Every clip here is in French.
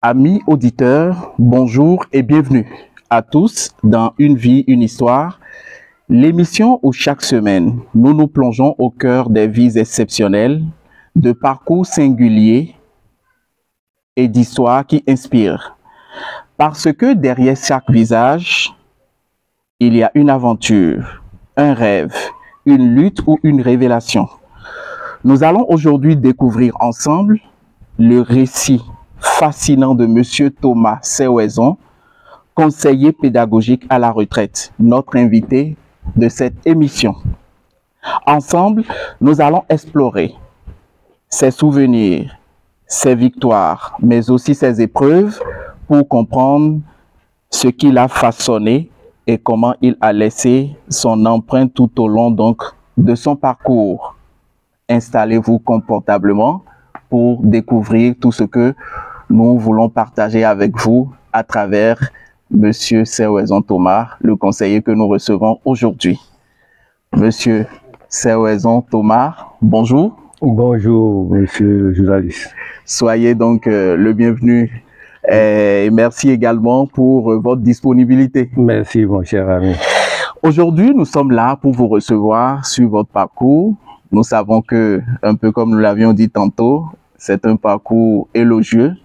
Amis auditeurs, bonjour et bienvenue à tous dans Une vie, une histoire, l'émission où chaque semaine, nous nous plongeons au cœur des vies exceptionnelles, de parcours singuliers et d'histoires qui inspirent. Parce que derrière chaque visage, il y a une aventure, un rêve, une lutte ou une révélation. Nous allons aujourd'hui découvrir ensemble le récit fascinant de Monsieur Thomas Seoezon, conseiller pédagogique à la retraite, notre invité de cette émission. Ensemble, nous allons explorer ses souvenirs, ses victoires, mais aussi ses épreuves pour comprendre ce qu'il a façonné et comment il a laissé son empreinte tout au long de son parcours. Installez-vous confortablement pour découvrir tout ce que nous voulons partager avec vous à travers Monsieur Seoezon Thomas, le conseiller que nous recevons aujourd'hui. Monsieur Seoezon Thomas, bonjour. Bonjour, monsieur le journaliste. Soyez donc le bienvenu et merci également pour votre disponibilité. Merci, mon cher ami. Aujourd'hui, nous sommes là pour vous recevoir sur votre parcours. Nous savons que, un peu comme nous l'avions dit tantôt, c'est un parcours élogieux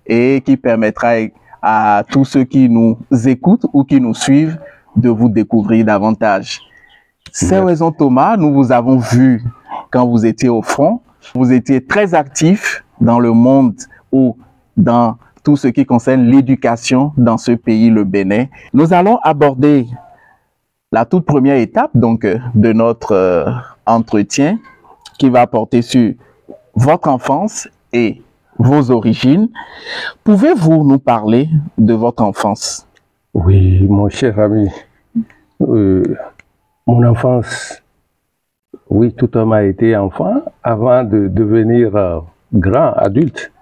et qui permettra à tous ceux qui nous écoutent ou qui nous suivent de vous découvrir davantage. Seoezon Thomas, nous vous avons vu quand vous étiez au front. Vous étiez très actif dans le monde ou dans tout ce qui concerne l'éducation dans ce pays, le Bénin. Nous allons aborder la toute première étape de notre entretien qui va porter sur votre enfance et vos origines. Pouvez-vous nous parler de votre enfance? Oui, mon cher ami. Mon enfance, oui, tout homme a été enfant avant de devenir grand adulte.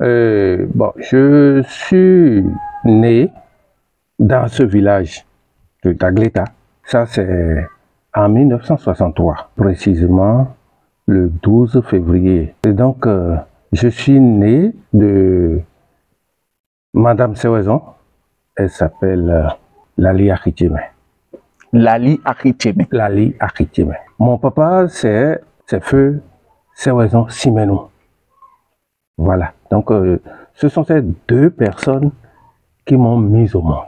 Je suis né dans ce village de Dagleta. Ça, c'est en 1963, précisément le 12 février. Et donc, je suis né de Madame Seoezon. Elle s'appelle Lali Akhicheme. Lali Akhicheme. Lali Akhicheme. Mon papa, c'est Feu Seoezon Simenou. Voilà. Donc, ce sont ces deux personnes qui m'ont mis au monde.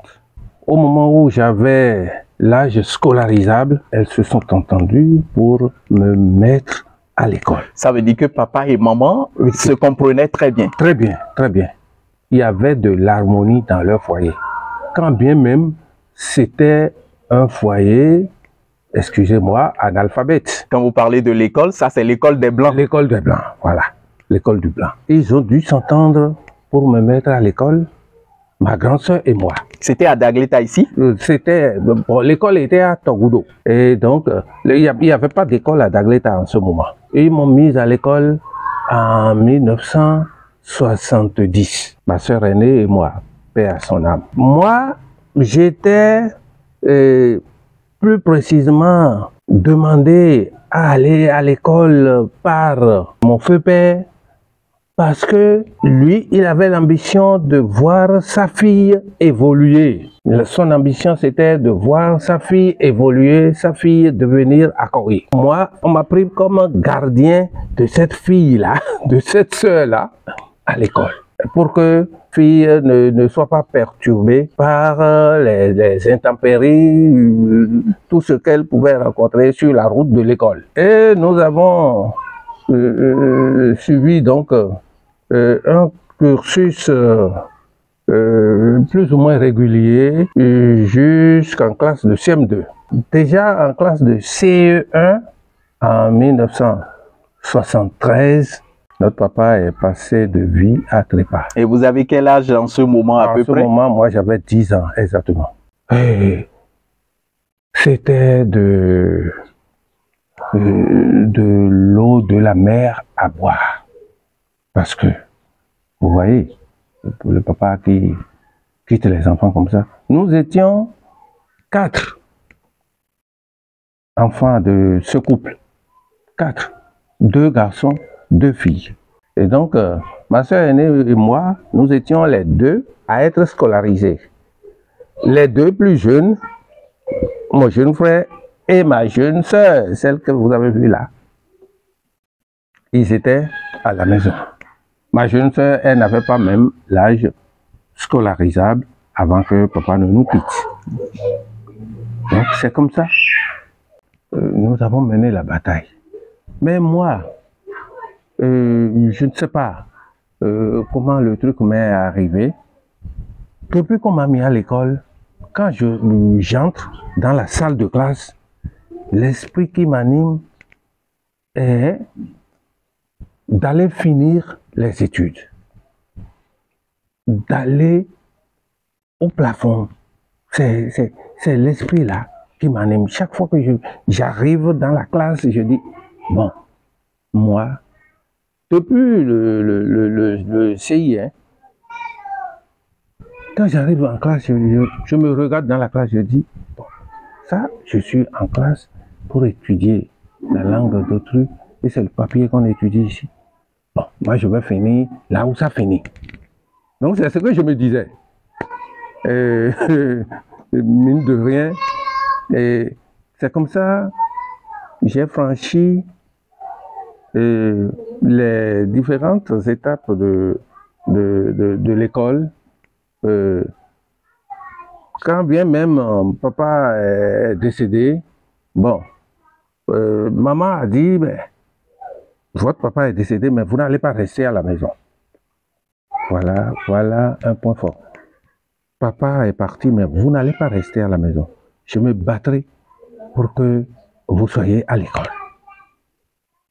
Au moment où j'avais l'âge scolarisable, elles se sont entendues pour me mettre à l'école. Ça veut dire que papa et maman se comprenaient très bien. Très bien, très bien. Il y avait de l'harmonie dans leur foyer. Quand bien même, c'était un foyer, excusez-moi, analphabète. Quand vous parlez de l'école, ça c'est l'école des Blancs. L'école des Blancs, voilà. L'école du Blanc. Ils ont dû s'entendre pour me mettre à l'école, ma grande sœur et moi. C'était à Dagleta ici? L'école était à Togudo. Et donc, il n'y avait pas d'école à Dagleta en ce moment. Et ils m'ont mise à l'école en 1970. Ma sœur aînée et moi, paix à son âme. Moi, j'étais plus précisément demandé à aller à l'école par mon feu père, parce que lui, il avait l'ambition de voir sa fille évoluer. Son ambition, c'était de voir sa fille évoluer, sa fille devenir accoyer. Moi, on m'a pris comme gardien de cette fille-là, de cette sœur-là, à l'école. Pour que fille ne soit pas perturbée par les intempéries, tout ce qu'elle pouvait rencontrer sur la route de l'école. Et nous avons suivi donc un cursus plus ou moins régulier jusqu'en classe de CM2. Déjà en classe de CE1 en 1973, notre papa est passé de vie à trépas. Et vous avez quel âge en ce moment à peu près? En ce moment, moi j'avais 10 ans exactement. C'était de l'eau de la mer à boire. Parce que, vous voyez, le papa qui quitte les enfants comme ça. Nous étions 4 enfants de ce couple. 4. 2 garçons, 2 filles. Et donc, ma soeur aînée et moi, nous étions les deux à être scolarisés. Les deux plus jeunes, mon jeune frère et ma jeune soeur, celle que vous avez vue là, ils étaient à la maison. Ma jeune soeur, elle n'avait pas même l'âge scolarisable avant que papa ne nous quitte. Donc c'est comme ça. Nous avons mené la bataille. Mais moi, je ne sais pas comment le truc m'est arrivé. Depuis qu'on m'a mis à l'école, quand j'entre dans la salle de classe, l'esprit qui m'anime est d'aller finir les études, d'aller au plafond. C'est l'esprit là qui m'anime. Chaque fois que j'arrive dans la classe, je dis, bon, moi, depuis le CI, hein, quand j'arrive en classe, je me regarde dans la classe, je dis, bon, ça, je suis en classe pour étudier la langue d'autrui et c'est le papier qu'on étudie ici. Bon, moi, je vais finir là où ça finit. Donc, c'est ce que je me disais. Mine de rien, et c'est comme ça, j'ai franchi les différentes étapes de l'école. Quand bien même papa est décédé, bon, maman a dit, ben, votre papa est décédé, mais vous n'allez pas rester à la maison. Voilà un point fort. Papa est parti, mais vous n'allez pas rester à la maison. Je me battrai pour que vous soyez à l'école.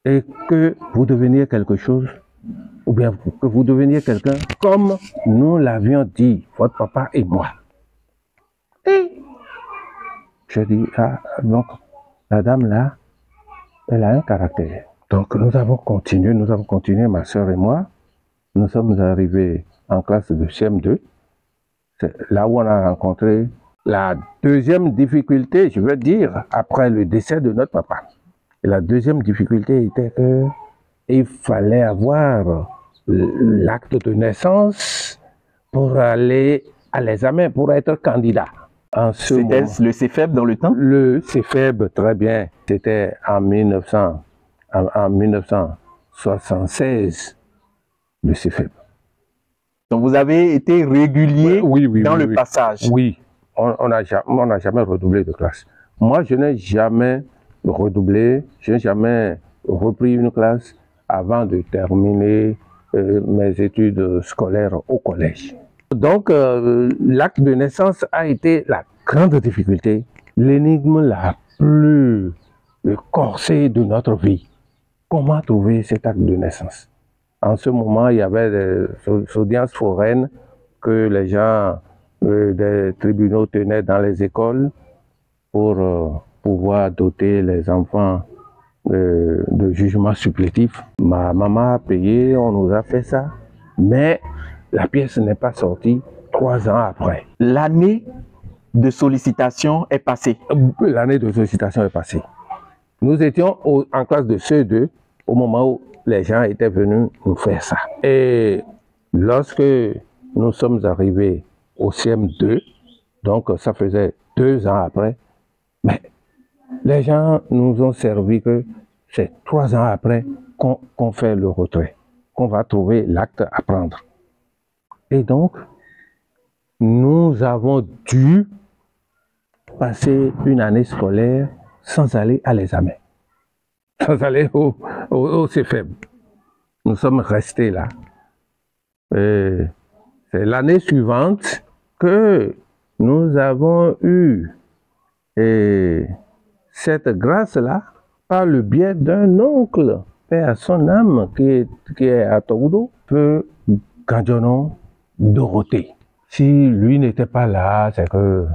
Et que vous deveniez quelque chose, ou bien que vous deveniez quelqu'un comme nous l'avions dit, votre papa et moi. Et je dis, ah, donc, la dame là, elle a un caractère. Donc nous avons continué, ma soeur et moi. Nous sommes arrivés en classe de CM2. C'est là où on a rencontré la deuxième difficulté, je veux dire, après le décès de notre papa. Et la deuxième difficulté était qu'il fallait avoir l'acte de naissance pour aller à l'examen, pour être candidat. C'était le CFEB dans le temps? Le CFEB, très bien. C'était en 1976, le CFEB. Donc vous avez été régulier dans le passage? Oui, on n'a jamais redoublé de classe. Moi, je n'ai jamais redoublé, je n'ai jamais repris une classe avant de terminer mes études scolaires au collège. Donc, l'acte de naissance a été la grande difficulté, l'énigme la plus corsée de notre vie. Comment trouver cet acte de naissance? En ce moment, il y avait des audiences foraines que les gens des tribunaux tenaient dans les écoles pour pouvoir doter les enfants de jugements supplétifs. Ma maman a payé, on nous a fait ça, mais la pièce n'est pas sortie 3 ans après. L'année de sollicitation est passée? L'année de sollicitation est passée. Nous étions en classe de CE2 au moment où les gens étaient venus nous faire ça. Et lorsque nous sommes arrivés au CM2, donc ça faisait 2 ans après, mais les gens nous ont servi que c'est 3 ans après qu'on fait le retrait, qu'on va trouver l'acte à prendre. Et donc, nous avons dû passer une année scolaire sans aller à l'examen, sans aller au CFEB. Nous sommes restés là. C'est l'année suivante que nous avons eu cette grâce-là par le biais d'un oncle, paix à son âme, qui est à Togodo, peu Gadjonon Dorothée. Si lui n'était pas là, c'est que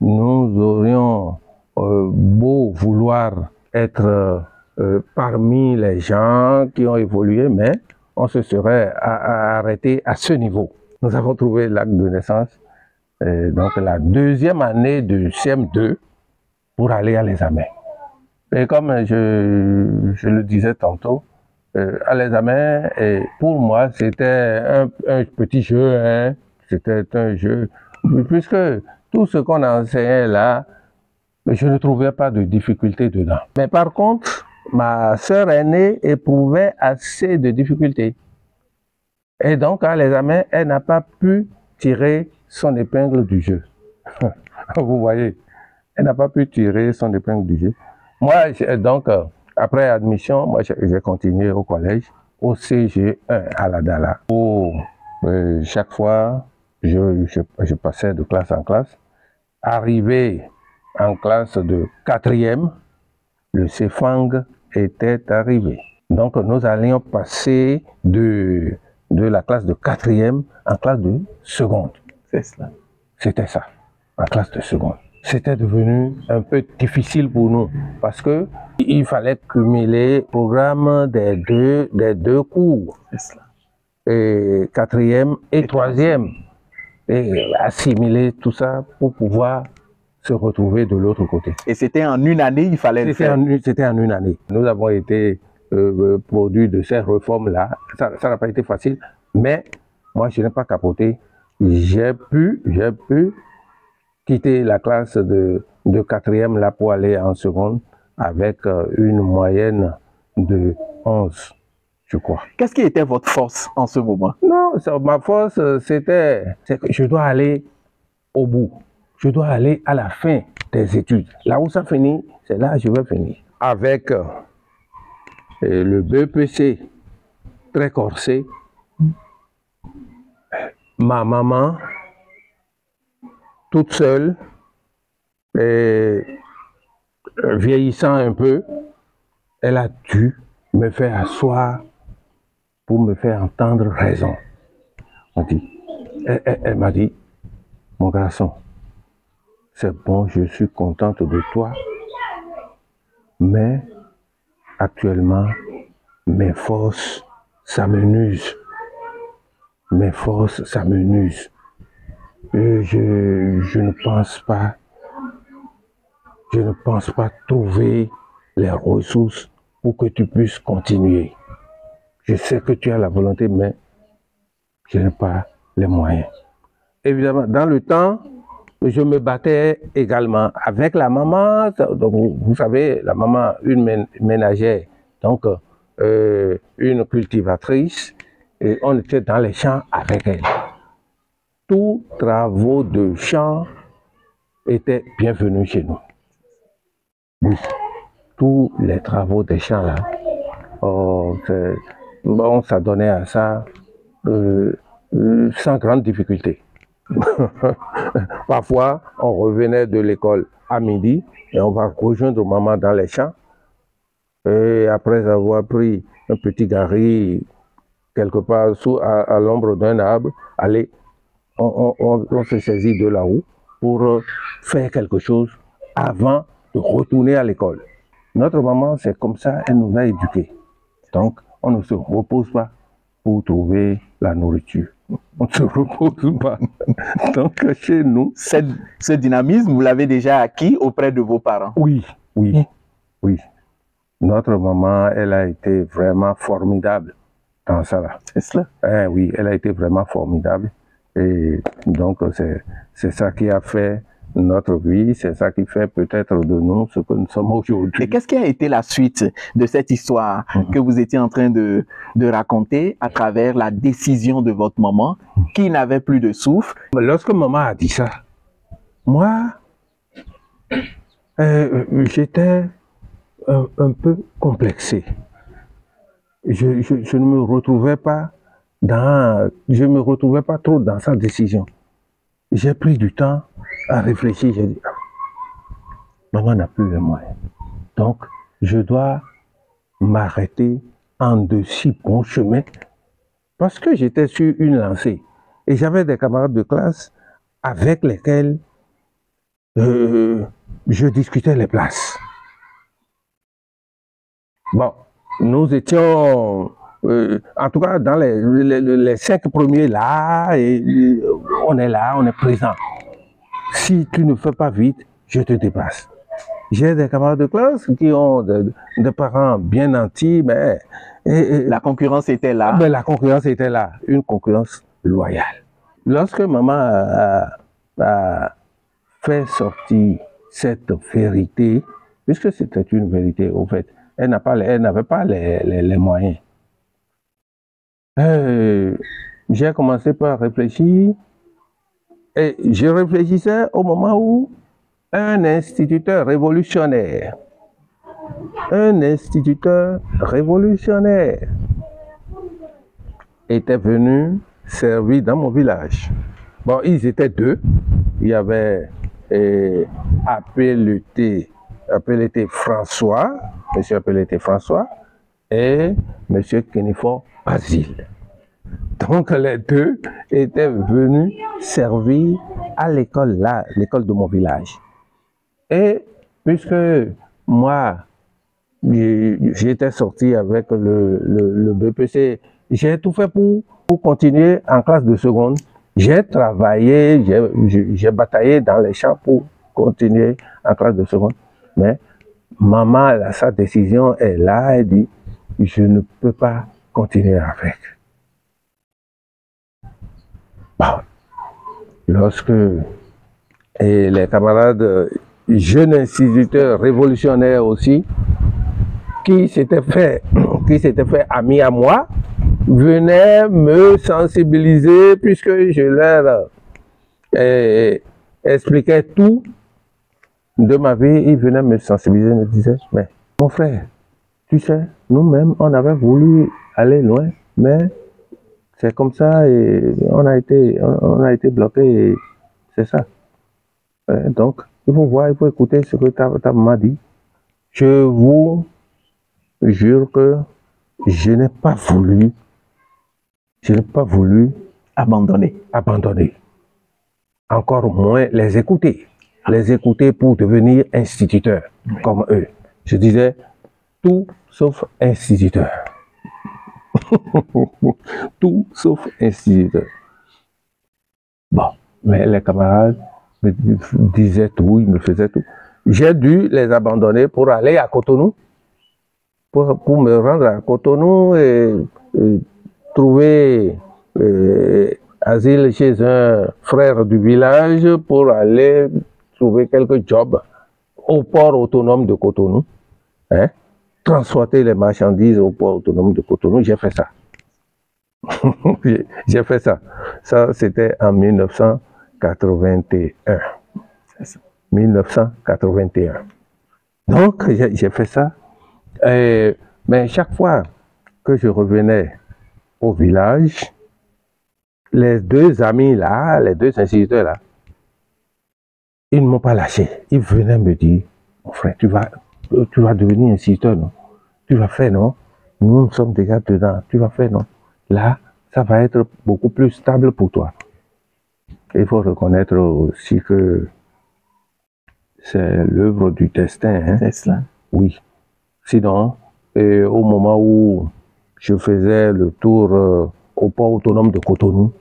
nous aurions beau vouloir être parmi les gens qui ont évolué, mais on se serait arrêté à ce niveau. Nous avons trouvé l'acte de naissance, donc la deuxième année du CM2 pour aller à l'examen. Et comme je le disais tantôt, à l'examen, et pour moi, c'était un petit jeu, hein. C'était un jeu, puisque tout ce qu'on enseignait là, je ne trouvais pas de difficulté dedans. Mais par contre, ma sœur aînée éprouvait assez de difficultés. Et donc, à l'examen, elle n'a pas pu tirer son épingle du jeu. Vous voyez, elle n'a pas pu tirer son épingle du jeu. Moi, donc, après admission, moi, j'ai continué au collège, au CG1 à la Dala, où chaque fois, je passais de classe en classe. Arrivé en classe de 4e, le CFANG était arrivé. Donc, nous allions passer de la classe de 4e en classe de seconde. C'est cela. C'était ça, en classe de seconde. C'était devenu un peu difficile pour nous parce que il fallait cumuler le programme des deux cours. C'est cela. Et 4e et 3e. Et assimiler tout ça pour pouvoir se retrouver de l'autre côté. Et c'était en une année, il fallait le faire. C'était en une année. Nous avons été produits de ces réformes-là. Ça n'a pas été facile, mais moi, je n'ai pas capoté. J'ai pu quitter la classe de 4e là pour aller en seconde avec une moyenne de 11, je crois. Qu'est-ce qui était votre force en ce moment? Non, ma force, c'est que je dois aller au bout. Je dois aller à la fin des études. Là où ça finit, c'est là que je vais finir. Avec le BEPC très corsé, ma maman, toute seule, et vieillissant un peu, elle a dû me faire asseoir pour me faire entendre raison. Elle m'a dit, mon garçon, c'est bon, je suis contente de toi, mais actuellement, mes forces, ça me nuise. Mes forces, ça me nuise. Je ne pense pas trouver les ressources pour que tu puisses continuer. Je sais que tu as la volonté, mais je n'ai pas les moyens. Évidemment, dans le temps, je me battais également avec la maman. Donc, vous savez, la maman, une ménagère, donc une cultivatrice, et on était dans les champs avec elle. Tous travaux de champs étaient bienvenus chez nous. Oui, tous les travaux des champs là, on s'adonnait à ça sans grande difficulté. Parfois, on revenait de l'école à midi et on va rejoindre maman dans les champs. Et après avoir pris un petit gari quelque part à l'ombre d'un arbre, allez, on se saisit de la roue pour faire quelque chose avant de retourner à l'école. Notre maman, c'est comme ça, elle nous a éduqués. Donc, on ne se repose pas pour trouver la nourriture. On ne se repose pas. Donc, chez nous... Ce dynamisme, vous l'avez déjà acquis auprès de vos parents? Oui. Notre maman, elle a été vraiment formidable dans ça là. C'est cela? Oui, elle a été vraiment formidable. Et donc, c'est ça qui a fait notre vie, c'est ça qui fait peut-être de nous ce que nous sommes aujourd'hui. Et qu'est-ce qui a été la suite de cette histoire que vous étiez en train de raconter à travers la décision de votre maman qui n'avait plus de souffle? Lorsque maman a dit ça, moi, j'étais un peu complexé. Je ne me retrouvais pas trop dans sa décision. J'ai pris du temps à réfléchir. J'ai dit, maman n'a plus les moyens. Donc, je dois m'arrêter en de si bons chemins parce que j'étais sur une lancée. Et j'avais des camarades de classe avec lesquels je discutais les places. Bon, nous étions... en tout cas, dans les 5 premiers là, on est là, on est présent. Si tu ne fais pas vite, je te dépasse. J'ai des camarades de classe qui ont des parents bien nantis, mais... la concurrence était là. Mais la concurrence était là, une concurrence loyale. Lorsque maman a fait sortir cette vérité, puisque c'était une vérité, au fait, elle n'avait pas les moyens. J'ai commencé par réfléchir, et je réfléchissais au moment où un instituteur révolutionnaire était venu servir dans mon village. Bon, ils étaient deux. Il y avait Appelleté François, monsieur Appelleté François, et monsieur Kenifor Basile. Donc les deux étaient venus servir à l'école là, l'école de mon village. Et puisque moi, j'étais sorti avec le BPC, j'ai tout fait pour continuer en classe de seconde. J'ai travaillé, j'ai bataillé dans les champs pour continuer en classe de seconde. Mais maman, sa décision est là, elle dit, je ne peux pas continuer avec. Bon. Lorsque les camarades jeunes instituteurs révolutionnaires aussi, qui s'étaient fait amis à moi, venaient me sensibiliser puisque je leur expliquais tout de ma vie. Ils venaient me sensibiliser, me disaient, mais mon frère, tu sais, nous-mêmes, on avait voulu aller loin, mais c'est comme ça et on a été bloqué, c'est ça. Donc, il faut voir, il faut écouter ce que ta maman dit. Je vous jure que je n'ai pas voulu abandonner. Encore moins les écouter pour devenir instituteur comme eux. Je disais tout sauf instituteur. Tout sauf instituteur. Bon, mais les camarades me disaient tout, ils me faisaient tout. J'ai dû les abandonner pour aller à Cotonou, pour me rendre à Cotonou et trouver asile chez un frère du village pour aller trouver quelques jobs au port autonome de Cotonou. Hein? Transporter les marchandises au port autonome de Cotonou, j'ai fait ça. J'ai fait ça. Ça, c'était en 1981. 1981. Donc, j'ai fait ça. Mais chaque fois que je revenais au village, les deux amis là, les deux instituteurs là, ils ne m'ont pas lâché. Ils venaient me dire, mon frère, tu vas devenir instituteur, non? Tu vas faire, non? Nous sommes déjà dedans. Tu vas faire, non? Là, ça va être beaucoup plus stable pour toi. Il faut reconnaître aussi que c'est l'œuvre du destin. Hein? C'est cela. Oui. Sinon, au moment où je faisais le tour au port autonome de Cotonou,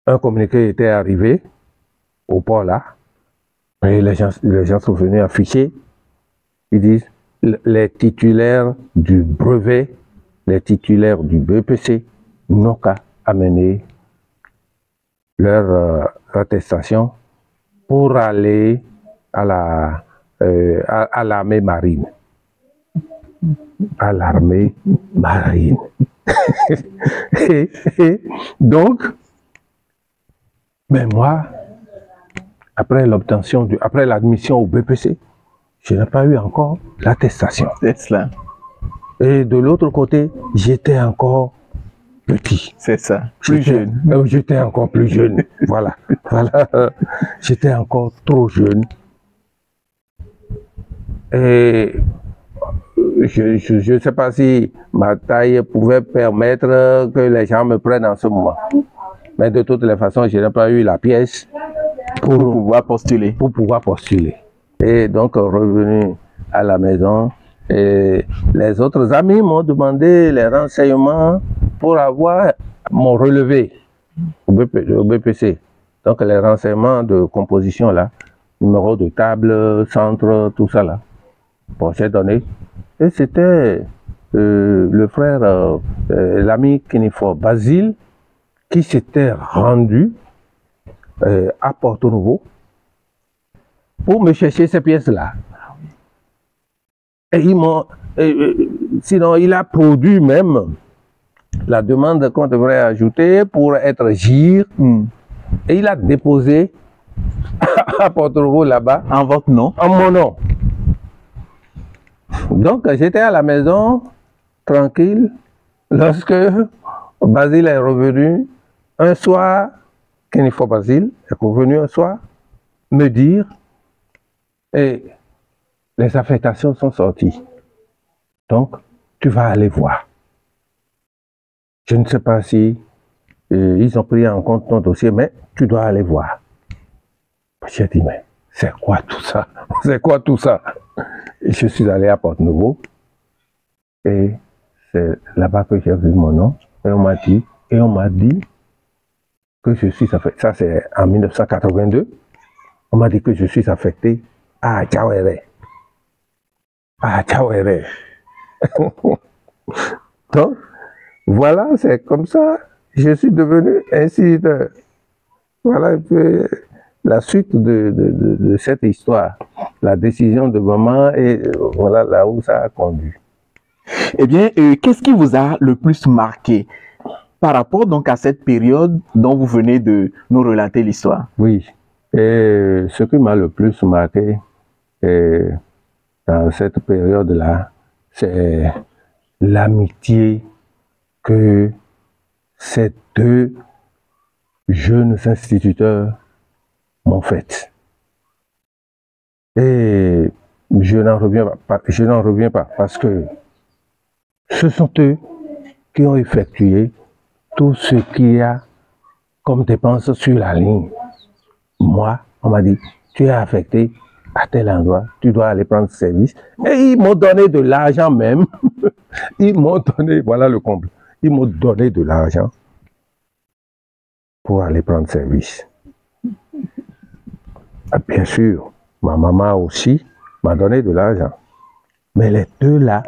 un communiqué était arrivé au port là, et les gens sont venus afficher. Ils disent, les titulaires du brevet, les titulaires du BPC n'ont qu'à amener leur attestation pour aller à l'armée marine. À l'armée marine. et donc, mais moi, après l'admission au BPC, je n'ai pas eu encore l'attestation. C'est cela. Et de l'autre côté, j'étais encore petit. C'est ça. Plus jeune. J'étais encore plus jeune. Voilà. J'étais encore trop jeune. Et je ne sais pas si ma taille pouvait permettre que les gens me prennent en ce moment. Mais de toutes les façons, je n'ai pas eu la pièce pour pouvoir postuler. Et donc, revenu à la maison, et les autres amis m'ont demandé les renseignements pour avoir mon relevé au BPC. Donc, les renseignements de composition là, numéro de table, centre, tout ça là. Bon, j'ai donné. Et c'était le frère, l'ami Kinifor Basile, qui s'était rendu à Porto Novo pour me chercher ces pièces-là. Et sinon, il a produit même la demande qu'on devrait ajouter pour être GIR. Et il a déposé à Porto Novo là-bas. En votre nom? En mon nom. Donc, j'étais à la maison, tranquille, lorsque Basile est revenu un soir, Kinifor Basile est revenu un soir me dire, et les affectations sont sorties. Donc, tu vas aller voir. Je ne sais pas si ils ont pris en compte ton dossier, mais tu dois aller voir. J'ai dit, mais c'est quoi tout ça? C'est quoi tout ça? Et je suis allé à Porto Novo et c'est là-bas que j'ai vu mon nom et on m'a dit que je suis affecté, ça c'est en 1982, on m'a dit que je suis affecté à Tchawéré. À Tchawéré. Donc, voilà, c'est comme ça, je suis devenu instituteur. Voilà un peu la suite de cette histoire, la décision de maman et voilà là où ça a conduit. Eh bien, qu'est-ce qui vous a le plus marqué par rapport donc à cette période dont vous venez de nous relater l'histoire? Oui, et ce qui m'a le plus marqué dans cette période-là, c'est l'amitié que ces deux jeunes instituteurs m'ont faite. Et je n'en reviens pas parce que ce sont eux qui ont effectué tout ce qu'il y a comme dépenses sur la ligne. Moi, on m'a dit, tu es affecté à tel endroit, tu dois aller prendre service. Et ils m'ont donné de l'argent même. Ils m'ont donné, voilà le comble, ils m'ont donné de l'argent pour aller prendre service. Bien sûr, ma maman aussi m'a donné de l'argent. Mais les deux là,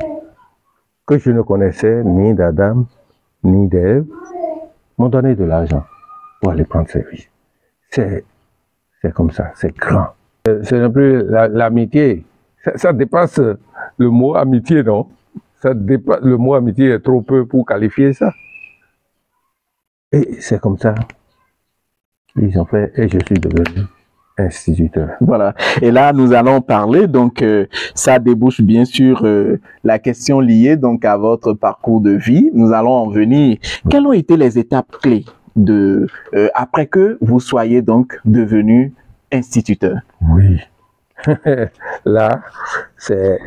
que je ne connaissais ni d'Adam, ni d'Ève, m'ont donné de l'argent pour aller prendre service. C'est comme ça, c'est grand. C'est un peu l'amitié. Ça dépasse le mot amitié, non? Ça dépasse, le mot amitié est trop peu pour qualifier ça. Et c'est comme ça. Ils ont fait, et je suis devenu instituteur. Voilà. Et là, nous allons parler, donc ça débouche bien sûr la question liée donc à votre parcours de vie. Nous allons en venir. Quelles ont été les étapes clés après que vous soyez donc devenu instituteur? Oui. Là, c'est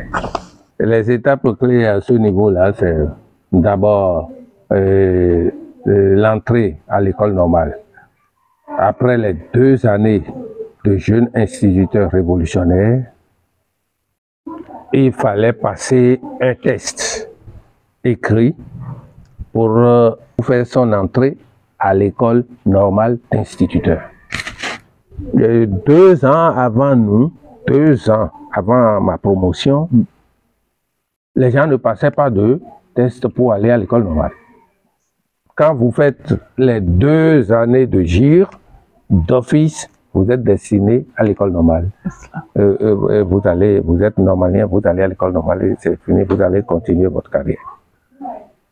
les étapes clés à ce niveau-là, c'est d'abord l'entrée à l'école normale. Après les 2 années de jeune instituteur révolutionnaire, il fallait passer un test écrit pour faire son entrée à l'école normale d'instituteur. 2 ans avant nous, 2 ans avant ma promotion, les gens ne passaient pas de test pour aller à l'école normale. Quand vous faites les 2 années de GIR, d'office, vous êtes destiné à l'école normale. Vous êtes normalien, vous allez à l'école normale, c'est fini, vous allez continuer votre carrière.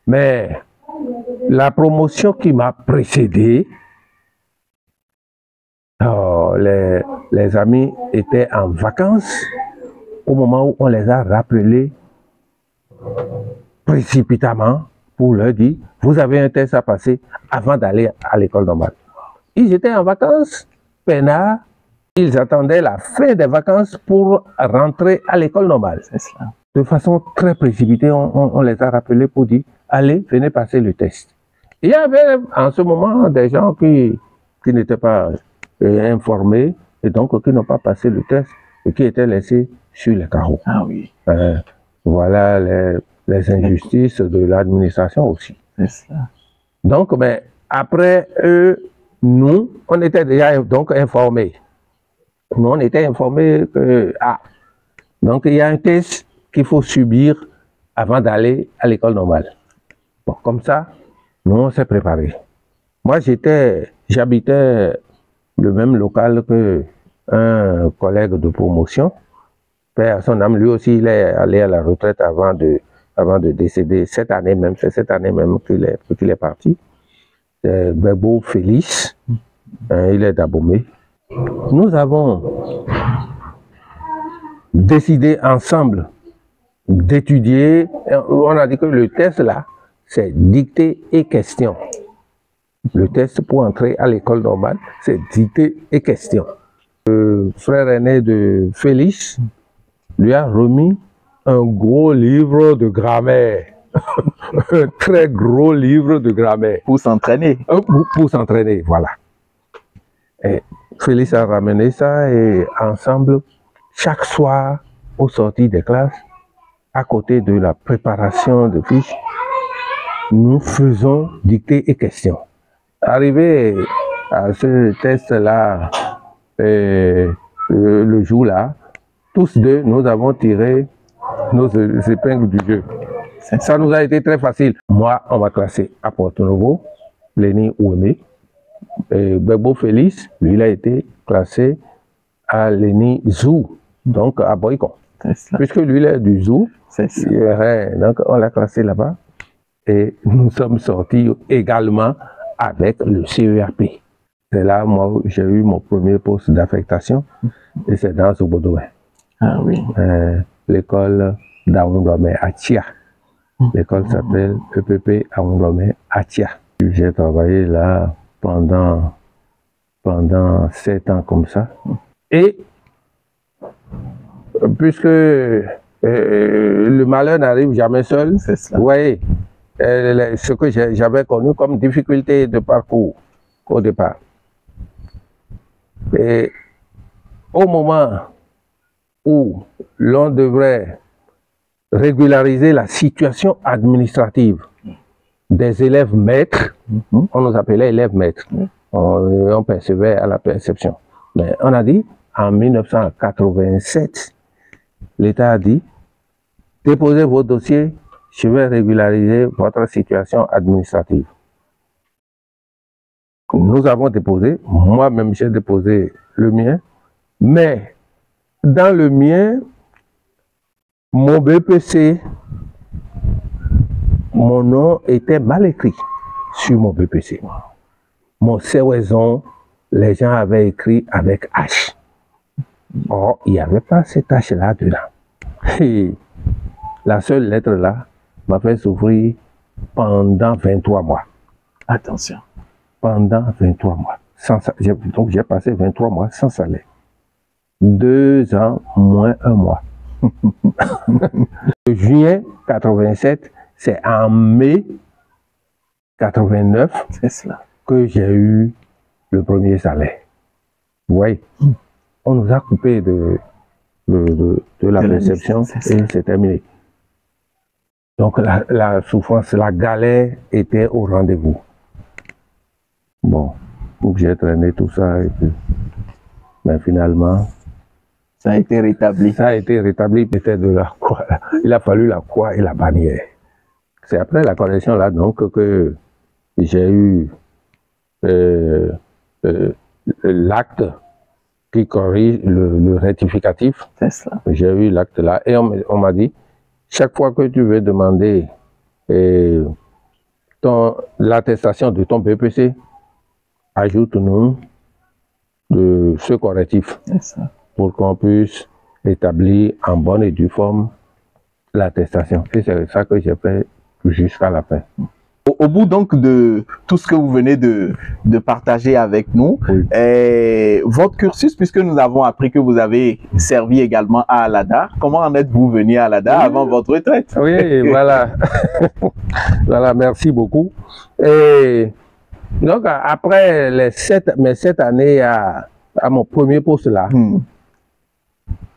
Mais la promotion qui m'a précédé, les amis étaient en vacances au moment où on les a rappelés précipitamment pour leur dire, vous avez un test à passer avant d'aller à l'école normale. Ils étaient en vacances, peinards, ils attendaient la fin des vacances pour rentrer à l'école normale. De façon très précipitée, on les a rappelés pour dire, allez, venez passer le test. Il y avait en ce moment des gens qui n'étaient pas informés et donc qui n'ont pas passé le test et qui étaient laissés sur les carreaux. Ah oui. Voilà les injustices de l'administration aussi. Donc, mais après eux, nous, on était déjà donc informés. Nous, on était informés que, donc il y a un test qu'il faut subir avant d'aller à l'école normale. Bon, comme ça, nous, on s'est préparés. Moi, j'habitais le même local que un collègue de promotion. Père à son âme, lui aussi, il est allé à la retraite avant de décéder. C'est cette année même qu'il est parti. C'est Bebo Félix, il est d'Abomey. Nous avons décidé ensemble d'étudier. On a dit que le test là, c'est dictée et question. Le test pour entrer à l'école normale, c'est dictée et question. Le frère aîné de Félix lui a remis un gros livre de grammaire. Un très gros livre de grammaire. Pour s'entraîner. Pour s'entraîner, voilà. Et Félix a ramené ça et ensemble, chaque soir, au sortir des classes, à côté de la préparation de fiches, nous faisons dictée et question. Arrivé à ce test-là, le jour-là, tous deux, nous avons tiré nos épingles du jeu. Ça nous a été très facile. Moi, on m'a classé à Porto-Novo, Léni Ouémé. Et Bebo Félix, lui, il a été classé à Léni Zou, donc à Boycon. Puisque lui, il est du Zou, donc on l'a classé là-bas. Et nous sommes sortis également avec le CEAP. C'est là, moi, j'ai eu mon premier poste d'affectation, et c'est dans ce Bodoin. Ah oui. L'école d'Aoundouamé à Tia. L'école s'appelle EPP Aoundouamé à Tia. J'ai travaillé là pendant 7 ans comme ça. Et puisque le malheur n'arrive jamais seul, vous voyez, ce que j'avais connu comme difficulté de parcours au départ. Et au moment où l'on devrait régulariser la situation administrative des élèves maîtres, on nous appelait élèves maîtres, on percevait à la perception. Mais on a dit, en 1987, l'État a dit, déposez vos dossiers, je vais régulariser votre situation administrative. Nous avons déposé, moi-même j'ai déposé le mien, mais dans le mien, mon BPC, mon nom était mal écrit sur mon BPC. Mon CESON, les gens avaient écrit avec H. Or, il n'y avait pas cette H-là dedans. Et la seule lettre là m'a fait souffrir pendant 23 mois. Attention. Pendant 23 mois. Donc j'ai passé 23 mois sans salaire. 2 ans moins 1 mois. Juin 87, c'est en mai 89 que j'ai eu le premier salaire. Vous voyez, on nous a coupé de la perception et c'est terminé. Donc la souffrance, la galère était au rendez-vous. Bon, donc j'ai traîné tout ça et puis, mais finalement, ça a été rétabli. Ça a été rétabli peut-être de la croix. Il a fallu la croix et la bannière. C'est après la correction là donc que j'ai eu l'acte qui corrige le rectificatif. C'est ça. J'ai eu l'acte là et on m'a dit, chaque fois que tu veux demander l'attestation de ton BPC, ajoute-nous ce correctif. C'est ça. Pour qu'on puisse établir en bonne et due forme l'attestation. Et c'est ça que j'ai fait jusqu'à la fin. Au bout donc de tout ce que vous venez de partager avec nous, oui. Votre cursus, puisque nous avons appris que vous avez servi également à Alada, comment en êtes-vous venu à Alada avant votre retraite? Oui, voilà. Voilà, merci beaucoup. Et donc, après mes 7 années à mon premier poste là,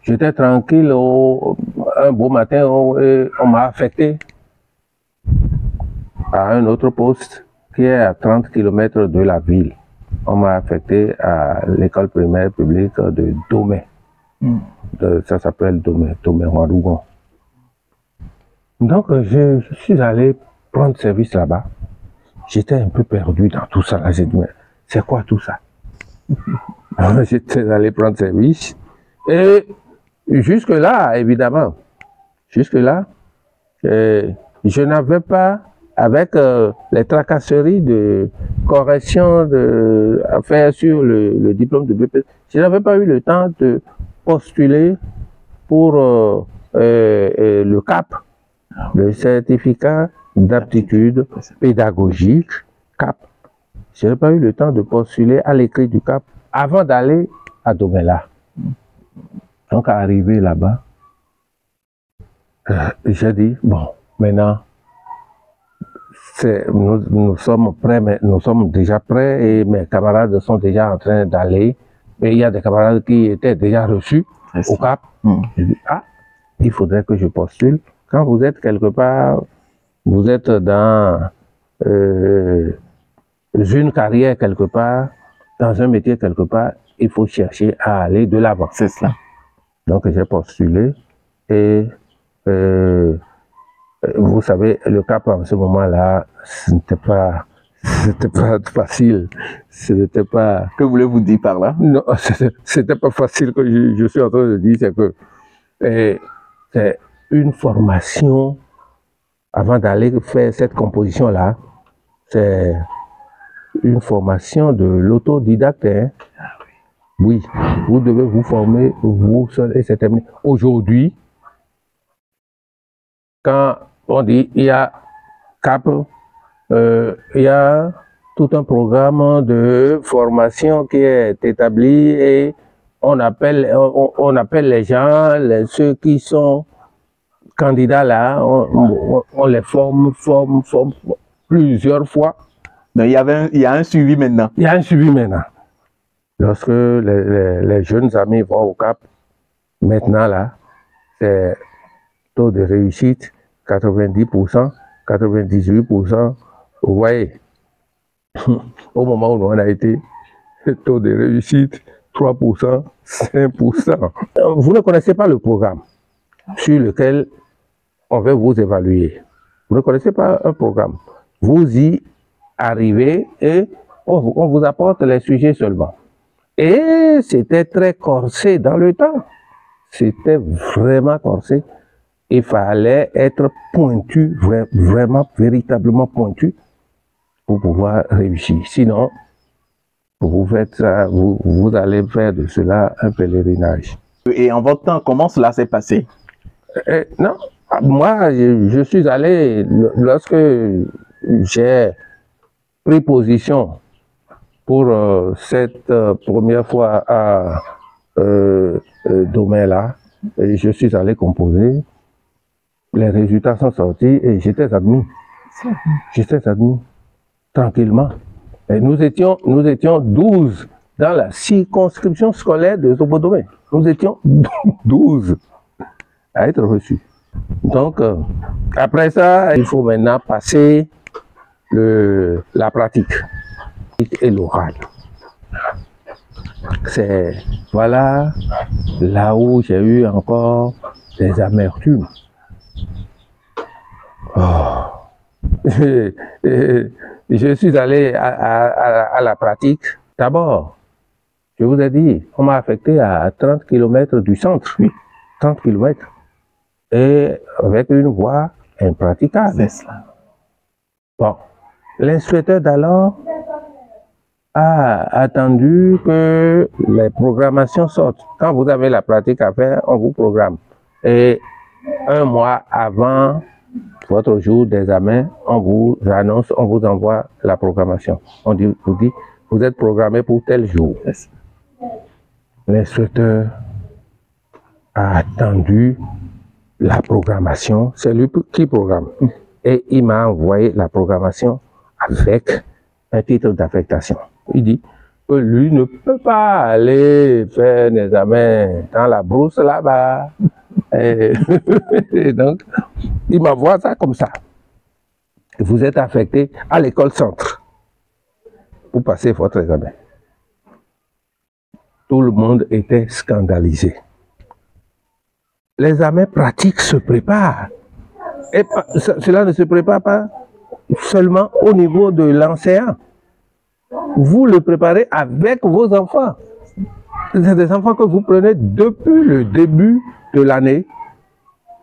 j'étais tranquille, un beau matin, on m'a affecté à un autre poste qui est à 30 km de la ville. on m'a affecté à l'école primaire publique de Domé. Ça s'appelle Domé, Domé-Ouadougon. Donc, je suis allé prendre service là-bas. J'étais un peu perdu dans tout ça. J'ai dit, mais c'est quoi tout ça? J'étais allé prendre service. Et jusque-là, évidemment, jusque-là, je n'avais pas, avec les tracasseries de correction à faire sur le diplôme de BPC, je n'avais pas eu le temps de postuler pour le CAP, le certificat d'aptitude pédagogique CAP. Je n'ai pas eu le temps de postuler à l'écrit du CAP avant d'aller à Domela. Donc, arrivé là-bas, j'ai dit, bon, maintenant, nous sommes prêts, mais nous sommes déjà prêts et mes camarades sont déjà en train d'aller. Et il y a des camarades qui étaient déjà reçus au CAP. J'ai dit, ah, il faudrait que je postule. Quand vous êtes quelque part, vous êtes dans une carrière quelque part, dans un métier quelque part, il faut chercher à aller de l'avant. C'est cela. Donc j'ai postulé et vous savez, le CAP en ce moment-là, ce n'était pas facile. Ce n'était pas... Que voulez-vous dire par là? Non, c'était pas facile que je suis en train de dire, c'est que c'est une formation avant d'aller faire cette composition-là. C'est une formation de l'autodidacte. Hein. Oui, vous devez vous former vous seul et c'est terminé. Aujourd'hui, quand on dit il y a CAP, il y a tout un programme de formation qui est établi et on appelle les gens, ceux qui sont candidats là, on les forme plusieurs fois. Donc, il y a un suivi maintenant. Il y a un suivi maintenant. Lorsque les jeunes amis vont au CAP, maintenant là, c'est taux de réussite 90%, 98%. Vous voyez, au moment où on a été, taux de réussite 3%, 5%. Vous ne connaissez pas le programme sur lequel on va vous évaluer. Vous ne connaissez pas un programme. Vous y arrivez et on vous apporte les sujets seulement. Et c'était très corsé dans le temps. C'était vraiment corsé. Il fallait être pointu, vraiment, véritablement pointu pour pouvoir réussir. Sinon, vous faites ça, vous allez faire de cela un pèlerinage. Et en votre temps, comment cela s'est passé? Non, moi, je suis allé, lorsque j'ai pris position pour cette première fois à Domela, je suis allé composer. Les résultats sont sortis et j'étais admis. J'étais admis tranquillement. Et nous étions 12 dans la circonscription scolaire de Zobodomé. Nous étions 12 à être reçus. Donc, après ça, il faut maintenant passer la pratique et l'oral. C'est, voilà, là où j'ai eu encore des amertumes. Oh. Je suis allé à la pratique. D'abord, je vous ai dit, on m'a affecté à 30 km du centre. 30 km. Et avec une voie impraticable. C'est cela. Bon, l'inspecteur d'alors a attendu que les programmations sortent. Quand vous avez la pratique à faire, on vous programme. Et un mois avant votre jour d'examen, on vous annonce, on vous envoie la programmation. On vous dit, vous êtes programmé pour tel jour. L'instructeur a attendu la programmation, c'est lui qui programme. Et il m'a envoyé la programmation avec un titre d'affectation. Il dit que lui ne peut pas aller faire un examen dans la brousse là-bas. Et donc, il m'envoie ça comme ça. Vous êtes affecté à l'école centre pour passer votre examen. Tout le monde était scandalisé. L'examen pratique se prépare. Et cela ne se prépare pas seulement au niveau de l'enseignant. Vous le préparez avec vos enfants. C'est des enfants que vous prenez depuis le début de l'année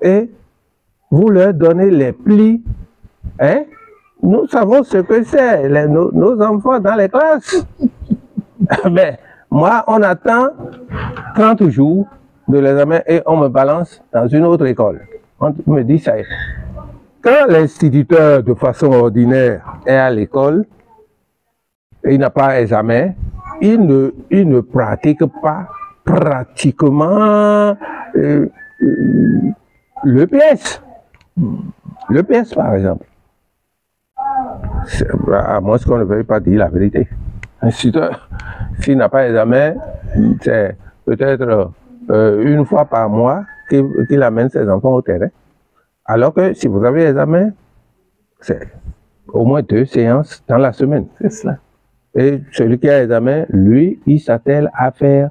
et vous leur donnez les plis. Hein? Nous savons ce que c'est, nos enfants dans les classes. Mais moi, on attend 30 jours de l'examen et on me balance dans une autre école. On me dit ça. Quand l'instituteur, de façon ordinaire, est à l'école, et il n'a pas examen, il ne pratique pas pratiquement le PS. Le PS, par exemple. À moins qu'on ne veuille pas dire la vérité. L'instituteur, s'il n'a pas examen, c'est peut-être une fois par mois qu'il amène ses enfants au terrain. Alors que si vous avez examen, c'est au moins 2 séances dans la semaine. C'est cela. Et celui qui a examen, lui, il s'attelle à faire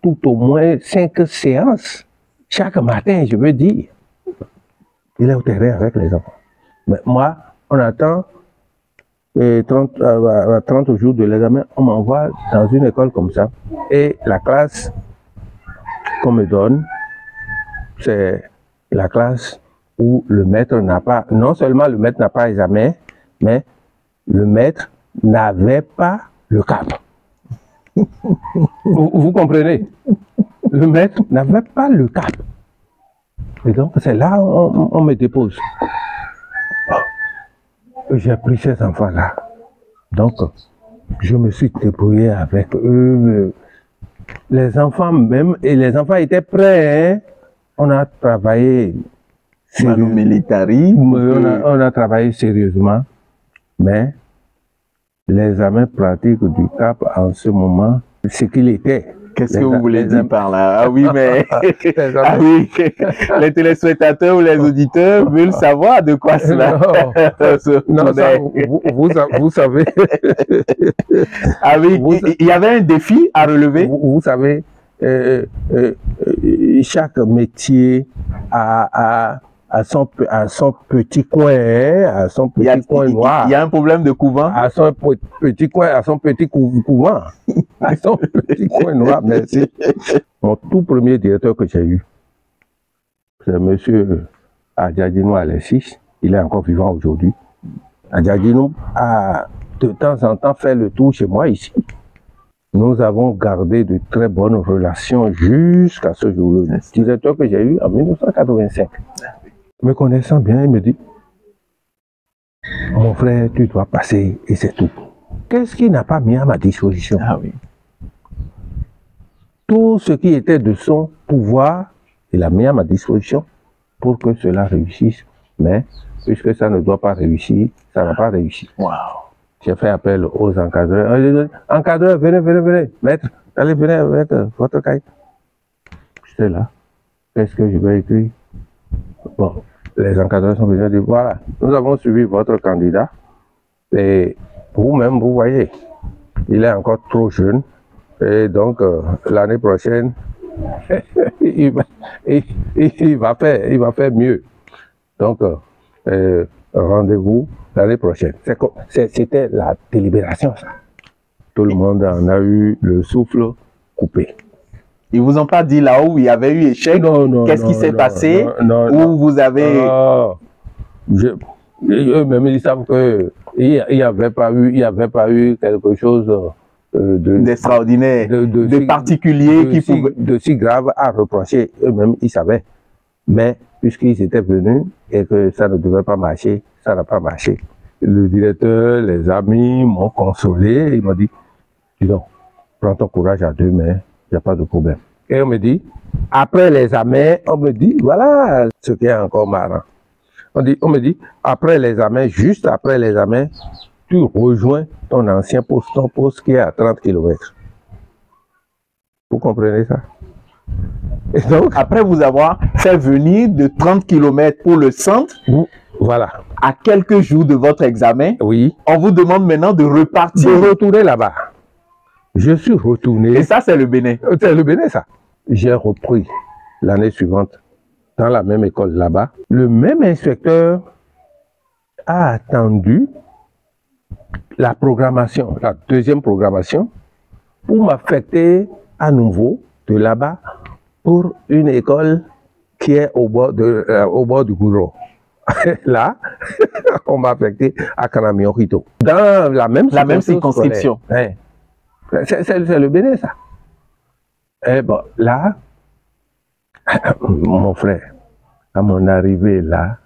tout au moins 5 séances chaque matin, je veux dire. Il est au terrain avec les enfants. Mais moi, on attend 30 jours de l'examen, on m'envoie dans une école comme ça. Et la classe qu'on me donne, c'est la classe où le maître n'a pas, non seulement le maître n'a pas examen, mais le maître n'avait pas le cap. Vous comprenez? Le maître n'avait pas le cap. Et donc, c'est là où on me dépose. J'ai pris ces enfants-là. Donc, je me suis débrouillé avec eux. Les enfants même, et les enfants étaient prêts. Hein? On a travaillé on a travaillé sérieusement, mais l'examen pratique du CAP en ce moment, ce qu'il était. Qu'est-ce que vous voulez dire par là? Ah oui, mais ah oui, les téléspectateurs ou les auditeurs veulent savoir de quoi cela. Non, ça, vous savez. Ah oui, il y avait un défi à relever. Vous savez, chaque métier a son petit coin, à son petit coin noir. Il y a un problème de couvent. À son petit coin, à son petit couvent. À son petit coin noir, merci. Mon tout premier directeur que j'ai eu, c'est monsieur Adjadino Alexis. Il est encore vivant aujourd'hui. Adjadino a de temps en temps fait le tour chez moi ici. Nous avons gardé de très bonnes relations jusqu'à ce jour-là. Le directeur que j'ai eu en 1985. Me connaissant bien, il me dit, mon frère, tu dois passer et c'est tout. Qu'est-ce qu'il n'a pas mis à ma disposition? Ah oui. Tout ce qui était de son pouvoir, il a mis à ma disposition pour que cela réussisse. Mais puisque ça ne doit pas réussir, ça n'a pas réussi. Wow. J'ai fait appel aux encadreurs. Encadreurs, venez, maître, allez, venez avec votre cahier. J'étais là. Qu'est-ce que je vais écrire? Bon. Les encadreurs sont venus dire, voilà, nous avons suivi votre candidat et vous-même, vous voyez, il est encore trop jeune et donc l'année prochaine, il va faire mieux. Donc, rendez-vous l'année prochaine. C'était la délibération, ça. Tout le monde en a eu le souffle coupé. Ils vous ont pas dit là où il y avait eu échec? Qu'est-ce qui s'est passé? Où vous avez... Eux-mêmes, ils savent qu'il n'y avait pas eu quelque chose d'extraordinaire, de particulier de si grave à reprocher. Eux-mêmes, ils savaient. Mais puisqu'ils étaient venus et que ça ne devait pas marcher, ça n'a pas marché. Le directeur, les amis m'ont consolé. Ils m'ont dit, dis donc, prends ton courage à 2 mains. Il n'y a pas de problème. Et on me dit, après l'examen, on me dit, voilà ce qui est encore marrant. On me dit, après l'examen, juste après l'examen, tu rejoins ton ancien poste, ton poste qui est à 30 km. Vous comprenez ça? Et donc, après vous avoir fait venir de 30 km pour le centre, voilà. À quelques jours de votre examen, oui. On vous demande maintenant de repartir. De retourner là-bas. Je suis retourné. Et ça, c'est le Bénin. C'est le Bénin, ça. J'ai repris l'année suivante dans la même école là-bas. Le même inspecteur a attendu la programmation, la deuxième programmation, pour m'affecter à nouveau de là-bas pour une école qui est au bord du goudron. Là, on m'a affecté à Kanamiorito. Dans la même circonscription. Ouais. C'est le Bénin, ça. Et bon, là, mon frère, à mon arrivée là,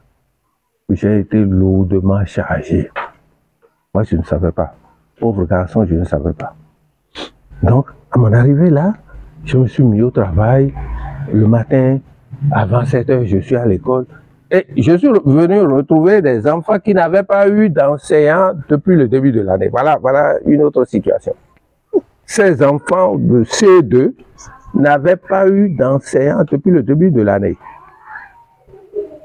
j'ai été lourdement chargé. Moi, je ne savais pas. Pauvre garçon, je ne savais pas. Donc, à mon arrivée là, je me suis mis au travail. Le matin, avant 7 heures, je suis à l'école. Et je suis venu retrouver des enfants qui n'avaient pas eu d'enseignants depuis le début de l'année. Voilà une autre situation. Ces enfants de C2 n'avaient pas eu d'enseignants depuis le début de l'année.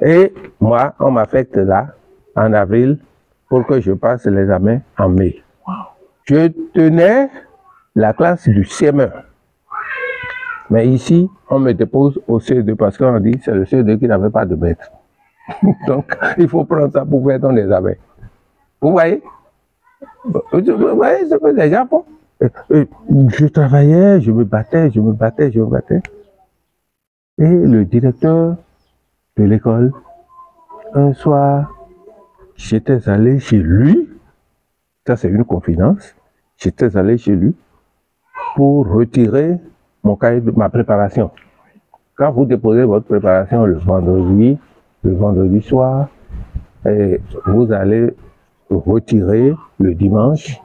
Et moi, on m'affecte là, en avril, pour que je passe l'examen en mai. Wow. Je tenais la classe du CM1. Mais ici, on me dépose au C2 parce qu'on dit que c'est le C2 qui n'avait pas de maître. Donc, il faut prendre ça pour faire ton examen. Vous voyez? Vous voyez ce que les gens font? Je travaillais, je me battais. Et le directeur de l'école, un soir, j'étais allé chez lui, ça c'est une confidence, j'étais allé chez lui pour retirer mon cahier de ma préparation. Quand vous déposez votre préparation le vendredi soir, et vous allez retirer le dimanche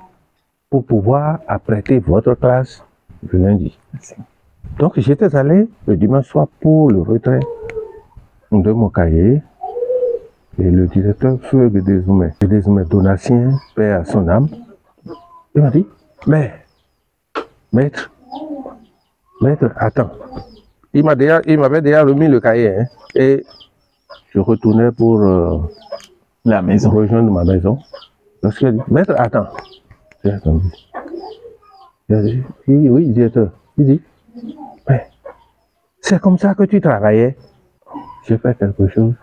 pour pouvoir apprêter votre classe le lundi. Donc j'étais allé le dimanche soir pour le retrait de mon cahier et le directeur Feu Gédézoumé Donatien, paix à son âme, il m'a dit, mais maître, attends. Il m'avait déjà remis le cahier, hein, et je retournais pour la maison, rejoindre ma maison. Donc il a dit, maître, attends. J'ai attendu. Il a dit, oui, directeur. Il dit, mais c'est comme ça que tu travaillais. J'ai fait quelque chose.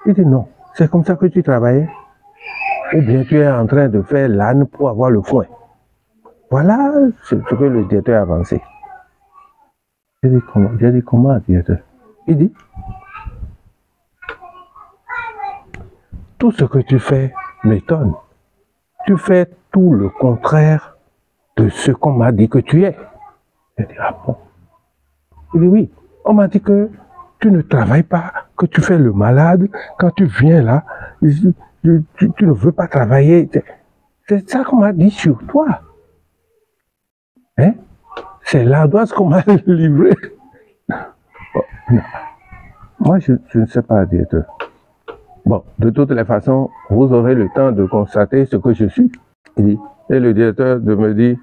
Il dit, non, c'est comme ça que tu travaillais. Ou bien tu es en train de faire l'âne pour avoir le foin. Voilà ce que le directeur a avancé. J'ai dit, comment, directeur? Il dit, tout ce que tu fais m'étonne. Tu fais tout le contraire de ce qu'on m'a dit que tu es. J'ai dit, ah bon? Il dit, oui, on m'a dit que tu ne travailles pas, que tu fais le malade. Quand tu viens là, tu ne veux pas travailler. C'est ça qu'on m'a dit sur toi. Hein? C'est l'ardoise qu'on m'a livrée. Bon, moi, je ne sais pas, directeur. Bon, de toutes les façons, vous aurez le temps de constater ce que je suis. Il dit, et le directeur me dit,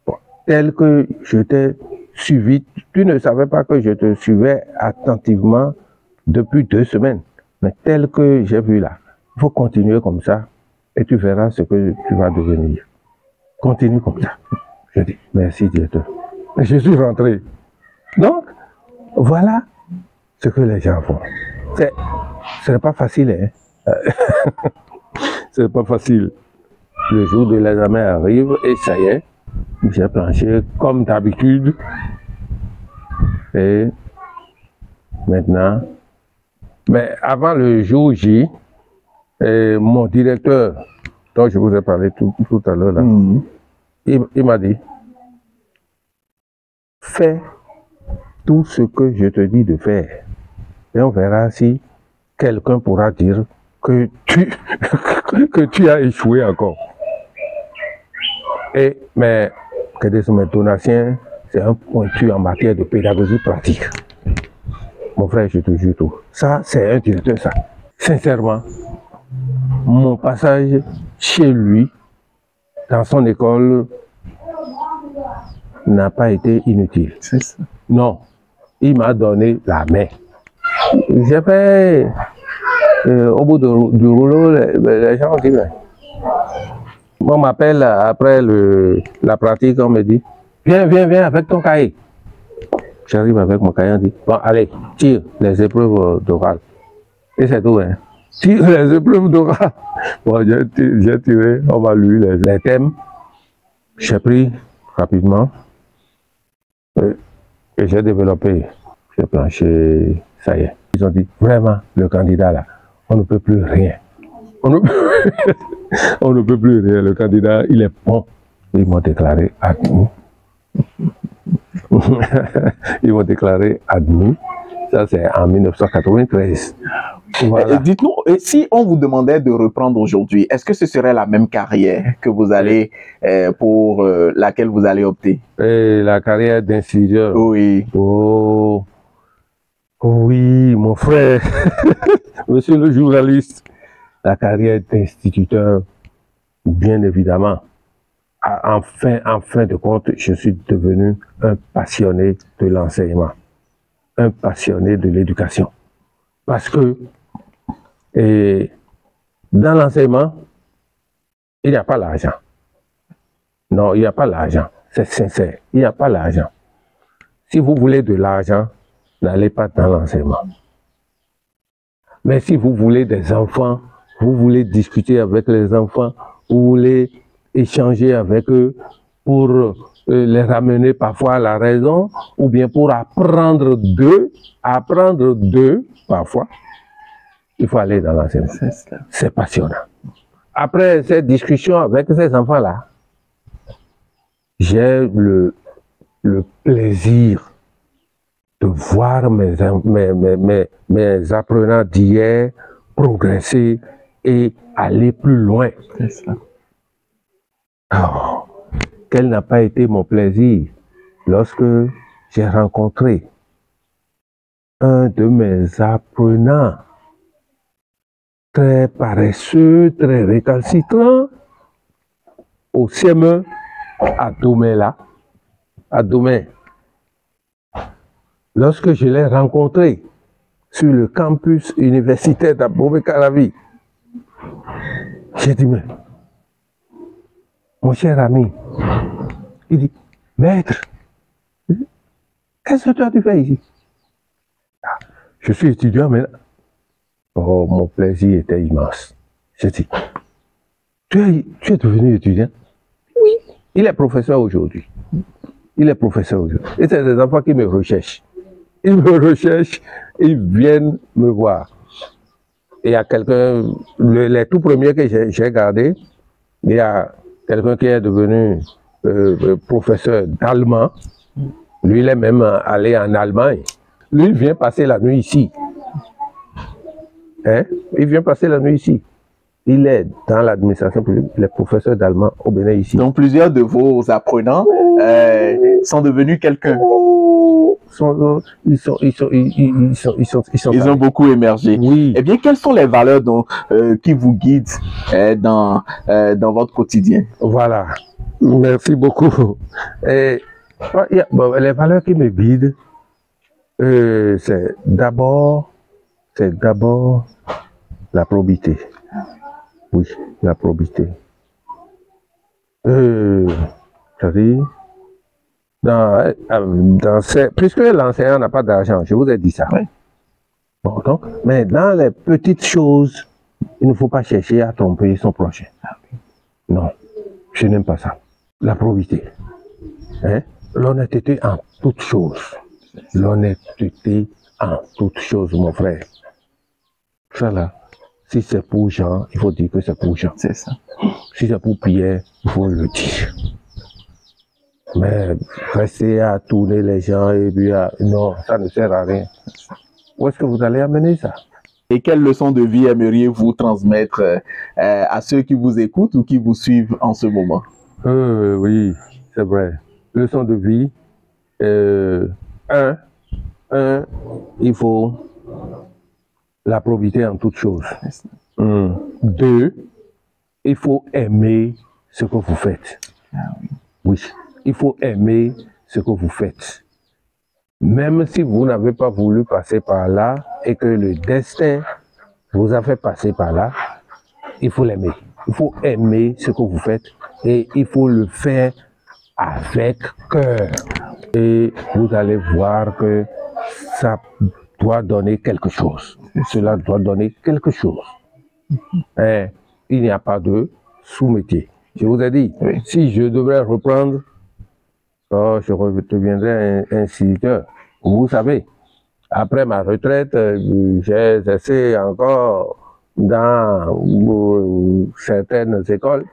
bon, tel que je t'ai suivi, tu ne savais pas que je te suivais attentivement depuis 2 semaines, mais tel que j'ai vu là, il faut continuer comme ça et tu verras ce que tu vas devenir. Continue comme ça. Je dis, merci directeur. Et je suis rentré. Donc, voilà ce que les gens font. Ce n'est pas facile, hein. Ce n'est pas facile. Le jour de l'examen arrive et ça y est, j'ai planché comme d'habitude. Et maintenant, mais avant le jour J, mon directeur, dont je vous ai parlé tout à l'heure, là, il m'a dit, fais tout ce que je te dis de faire. Et on verra si quelqu'un pourra dire que tu as échoué encore. Mais Gédézoumé Donatien, c'est un pointu en matière de pédagogie pratique. Mon frère, je te jure tout. Ça, c'est un directeur, ça. Sincèrement, mon passage chez lui, dans son école, n'a pas été inutile. C'est ça. Non, il m'a donné la main. J'ai fait, au bout du rouleau, les gens disent, on m'appelle après la pratique, on me dit, Viens, viens, viens avec ton cahier. J'arrive avec mon cahier, on dit, bon, allez, tire les épreuves d'oral. Et c'est tout, hein. Tire les épreuves d'oral. Bon, j'ai tiré, on va lire les thèmes. J'ai pris rapidement. Et j'ai développé. J'ai planché, ça y est. Ils ont dit, vraiment, le candidat là, on ne peut plus rien. On ne peut plus rien. Le candidat, il est bon. Ils m'ont déclaré admis. Ils m'ont déclaré admis. Ça, c'est en 1993. Voilà. Dites-nous, si on vous demandait de reprendre aujourd'hui, est-ce que ce serait la même carrière que vous allez, pour laquelle vous allez opter? Et la carrière d'instituteur. Oui. Oh, oui, mon frère. Monsieur le journaliste, la carrière d'instituteur, bien évidemment. En fin de compte, je suis devenu un passionné de l'enseignement, un passionné de l'éducation. Parce que dans l'enseignement, il n'y a pas l'argent. Non, il n'y a pas l'argent. C'est sincère. Il n'y a pas l'argent. Si vous voulez de l'argent, n'allez pas dans l'enseignement. Mais si vous voulez des enfants, vous voulez discuter avec les enfants, vous voulez échanger avec eux pour les ramener parfois à la raison, ou bien pour apprendre d'eux parfois, il faut aller dans l'enseignement. C'est passionnant. Après cette discussion avec ces enfants-là, j'ai le plaisir de voir mes apprenants d'hier progresser et aller plus loin. Oh, quel n'a pas été mon plaisir lorsque j'ai rencontré un de mes apprenants très paresseux, très récalcitrant, au CME, à Domé là, à Domé. Lorsque je l'ai rencontré sur le campus universitaire d'Abomey-Calavi, j'ai dit, mais, mon cher ami, il dit, maître, qu'est-ce que toi tu fais ici? Je suis étudiant maintenant. Oh, mon plaisir était immense. J'ai dit, tu es devenu étudiant? Oui. Il est professeur aujourd'hui. Il est professeur aujourd'hui. Et c'est des enfants qui me recherchent. Ils me recherchent, ils viennent me voir. Et il y a quelqu'un, les tout premiers que j'ai gardés, il y a quelqu'un qui est devenu professeur d'allemand. Lui, il est même allé en Allemagne. Lui, il vient passer la nuit ici. Hein? Il vient passer la nuit ici. Il est dans l'administration publique, il est professeur d'allemand au Bénin ici. Donc plusieurs de vos apprenants sont devenus quelqu'un. Ils ont beaucoup émergé. Oui. Eh bien, quelles sont les valeurs qui vous guident dans votre quotidien? Voilà. Merci beaucoup. Les valeurs qui me guident, c'est d'abord la probité. Oui, la probité. C'est-à-dire, puisque l'enseignant n'a pas d'argent, je vous ai dit ça. Oui. Bon, donc, mais dans les petites choses, il ne faut pas chercher à tromper son prochain. Non, je n'aime pas ça. La probité. Hein? L'honnêteté en toutes choses. L'honnêteté en toutes choses, mon frère. Ça là, si c'est pour Jean, il faut dire que c'est pour Jean. C'est ça. Si c'est pour Pierre, il faut le dire. Mais rester à tourner les gens et puis non, ça ne sert à rien. Où est-ce que vous allez amener ça? Et quelle leçon de vie aimeriez-vous transmettre à ceux qui vous écoutent ou qui vous suivent en ce moment? Oui, c'est vrai. Leçon de vie. Il faut la probité en toutes choses. 2, il faut aimer ce que vous faites. Oui, il faut aimer ce que vous faites. Même si vous n'avez pas voulu passer par là et que le destin vous a fait passer par là, il faut l'aimer. Il faut aimer ce que vous faites et il faut le faire avec cœur. Et vous allez voir que ça doit donner quelque chose. Cela doit donner quelque chose. Et il n'y a pas de sous-métier. Je vous ai dit, si je devrais reprendre, je deviendrais un instituteur. Vous savez, après ma retraite, j'ai essayé encore dans certaines écoles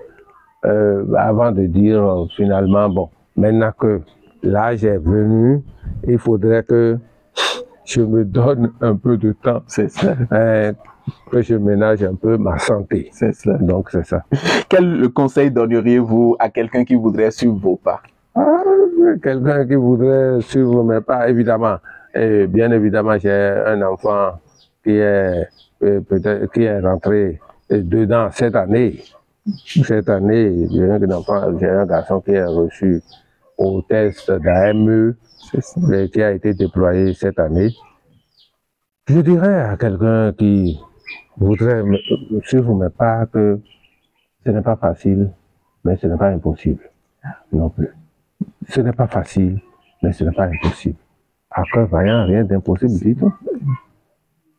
avant de dire finalement, bon, maintenant que l'âge est venu, il faudrait que je me donne un peu de temps. C'est ça. Que je ménage un peu ma santé. C'est ça. Donc, c'est ça. Quel conseil donneriez-vous à quelqu'un qui voudrait suivre vos pas? Quelqu'un qui voudrait suivre mes pas, évidemment. Et bien évidemment, j'ai un enfant qui est rentré dedans cette année. Cette année, j'ai un garçon qui est reçu au test d'AME qui a été déployé cette année. Je dirais à quelqu'un qui voudrait suivre mes pas que ce n'est pas facile, mais ce n'est pas impossible non plus. Ce n'est pas facile, mais ce n'est pas impossible. À cœur vaillant, rien d'impossible du tout.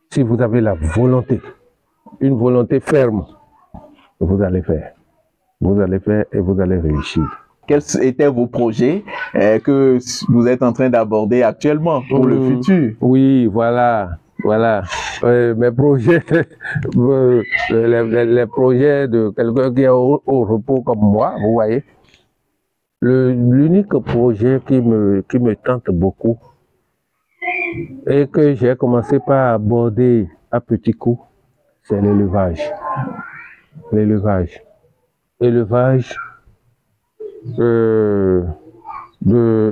Si vous avez la volonté, une volonté ferme, vous allez faire. Vous allez faire et vous allez réussir. Quels étaient vos projets que vous êtes en train d'aborder actuellement pour le futur? Oui, voilà. Voilà, mes projets, les projets de quelqu'un qui est au repos comme moi, vous voyez. L'unique projet qui me tente beaucoup et que j'ai commencé par aborder à petits coups, c'est l'élevage. L'élevage. Élevage de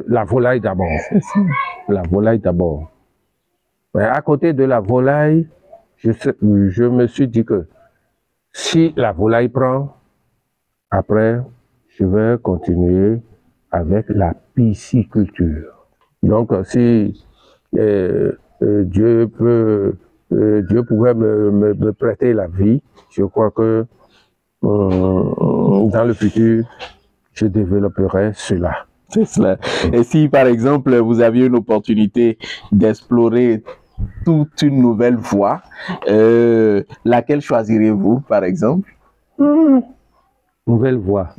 la volaille d'abord. La volaille d'abord. Mais à côté de la volaille, je me suis dit que si la volaille prend, après, je vais continuer avec la pisciculture. Donc, si Dieu pouvait me prêter la vie, je crois que dans le futur, je développerai cela. C'est cela. Et si, par exemple, vous aviez une opportunité d'explorer toute une nouvelle voie, laquelle choisirez-vous, par exemple? Nouvelle voie.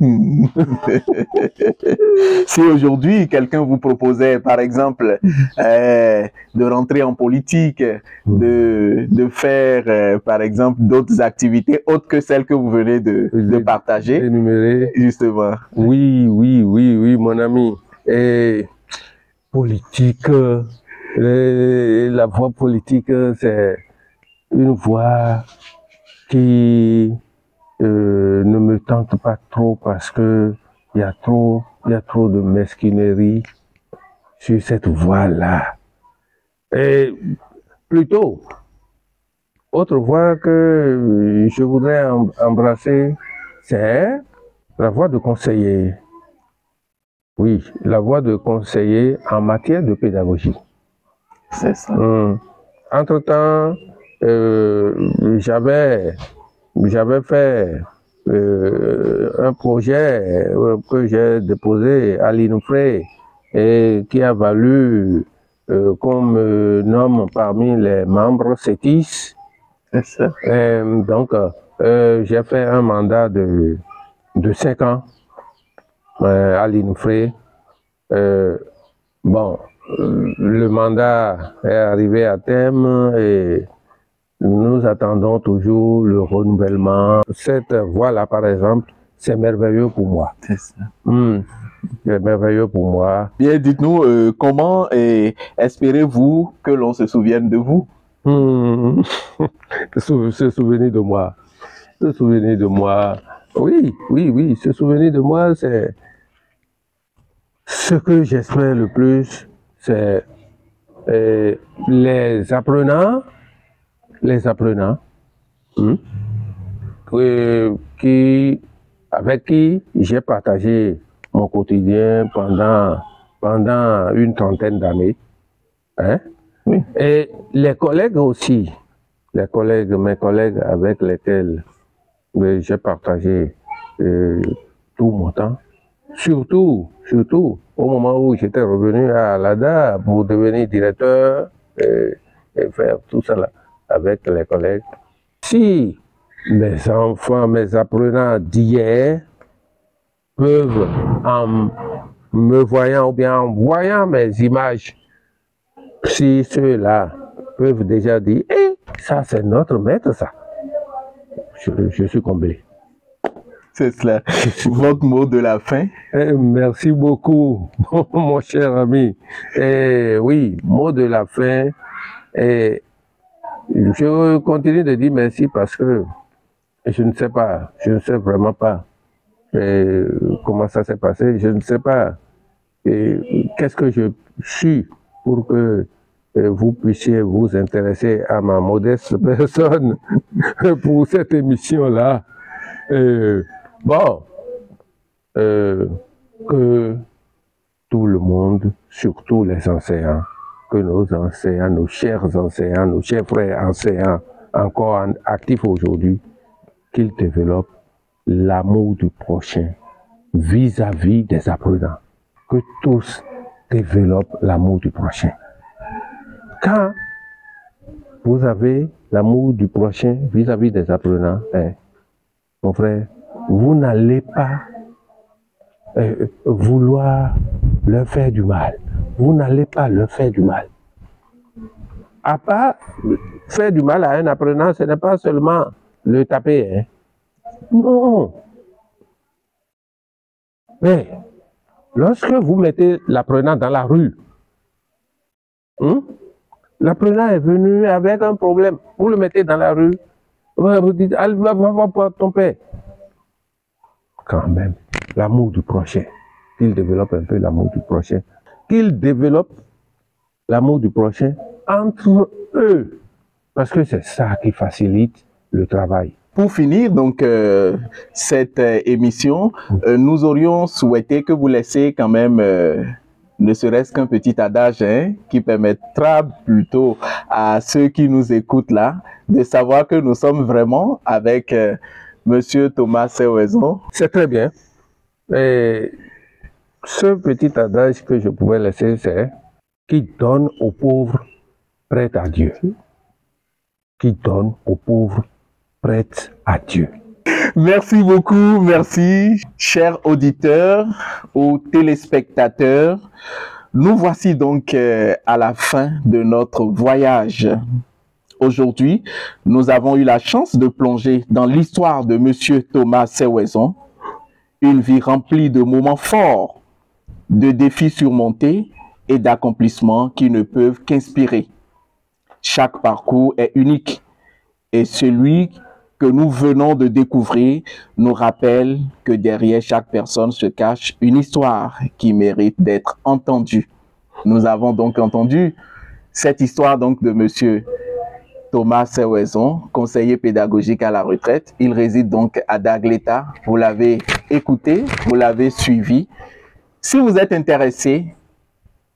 Si aujourd'hui, quelqu'un vous proposait, par exemple, de rentrer en politique, de faire, par exemple, d'autres activités autres que celles que vous venez de partager, énumérer. Justement. Oui, mon ami. Et politique, la voie politique, c'est une voie qui ne me tente pas trop parce que il y a trop de mesquinerie sur cette voie-là. Et plutôt, autre voie que je voudrais embrasser, c'est la voie de conseiller. Oui, la voie de conseiller en matière de pédagogie. C'est ça. Entre-temps, j'avais fait un projet que j'ai déposé à l'INUFRE et qui a valu qu'on me nomme parmi les membres CETIS. C'est ça. Donc, j'ai fait un mandat de 5 ans à l'INUFRE. Bon, le mandat est arrivé à terme et nous attendons toujours le renouvellement. Cette voie-là, par exemple, c'est merveilleux pour moi. C'est ça. C'est merveilleux pour moi. Bien, dites-nous, comment espérez-vous que l'on se souvienne de vous? Se souvenir de moi. Se souvenir de moi. Oui, se souvenir de moi, c'est ce que j'espère le plus, c'est les apprenants, avec qui j'ai partagé mon quotidien pendant une trentaine d'années. Hein? Oui. Et les collègues aussi, mes collègues avec lesquels j'ai partagé tout mon temps, surtout au moment où j'étais revenu à l'ADA pour devenir directeur et faire tout ça là, avec les collègues. Si mes enfants, mes apprenants d'hier peuvent, en me voyant ou bien en voyant mes images, si ceux-là peuvent déjà dire, eh, ça c'est notre maître ça, je suis comblé. C'est cela. Votre mot de la fin? Merci beaucoup, mon cher ami. Oui, mot de la fin. Je continue de dire merci parce que je ne sais pas, je ne sais vraiment pas comment ça s'est passé. Je ne sais pas qu'est-ce que je suis pour que vous puissiez vous intéresser à ma modeste personne pour cette émission-là. Bon, que tout le monde, surtout les enseignants, que nos enseignants, nos chers frères enseignants, encore actifs aujourd'hui, qu'ils développent l'amour du prochain vis-à-vis des apprenants. Que tous développent l'amour du prochain. Quand vous avez l'amour du prochain vis-à-vis des apprenants, mon frère, vous n'allez pas vouloir leur faire du mal. Vous n'allez pas leur faire du mal. À part faire du mal à un apprenant, ce n'est pas seulement le taper. Hein. Non. Mais lorsque vous mettez l'apprenant dans la rue, l'apprenant est venu avec un problème, vous le mettez dans la rue, vous dites, allez, va voir ton père. Quand même, l'amour du prochain, qu'il développe un peu l'amour du prochain, qu'il développe l'amour du prochain entre eux, parce que c'est ça qui facilite le travail. Pour finir donc cette émission, nous aurions souhaité que vous laissiez quand même ne serait-ce qu'un petit adage qui permettra plutôt à ceux qui nous écoutent là de savoir que nous sommes vraiment avec Monsieur Thomas Seweson. C'est très bien. Et ce petit adage que je pouvais laisser, c'est qui donne aux pauvres prête à Dieu. Qui donne aux pauvres prête à Dieu. Merci beaucoup, merci, chers auditeurs ou téléspectateurs. Nous voici donc à la fin de notre voyage. Aujourd'hui, nous avons eu la chance de plonger dans l'histoire de Monsieur Thomas Seweson, une vie remplie de moments forts, de défis surmontés et d'accomplissements qui ne peuvent qu'inspirer. Chaque parcours est unique et celui que nous venons de découvrir nous rappelle que derrière chaque personne se cache une histoire qui mérite d'être entendue. Nous avons donc entendu cette histoire donc de Monsieur Thomas Seweson, conseiller pédagogique à la retraite. Il réside donc à Dagleta. Vous l'avez écouté, vous l'avez suivi. Si vous êtes intéressé,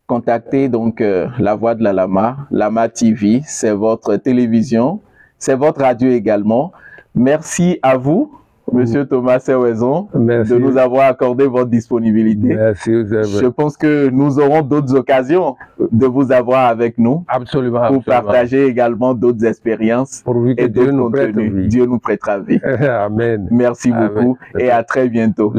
contactez donc La Voix de la Lama TV, c'est votre télévision, c'est votre radio également. Merci à vous, Monsieur Thomas Seweson, de nous avoir accordé votre disponibilité. Merci. Je pense que nous aurons d'autres occasions de vous avoir avec nous. Absolument. Pour partager également d'autres expériences et d'autres contenus. Dieu nous prêtera vie. Amen. Merci beaucoup et à très bientôt.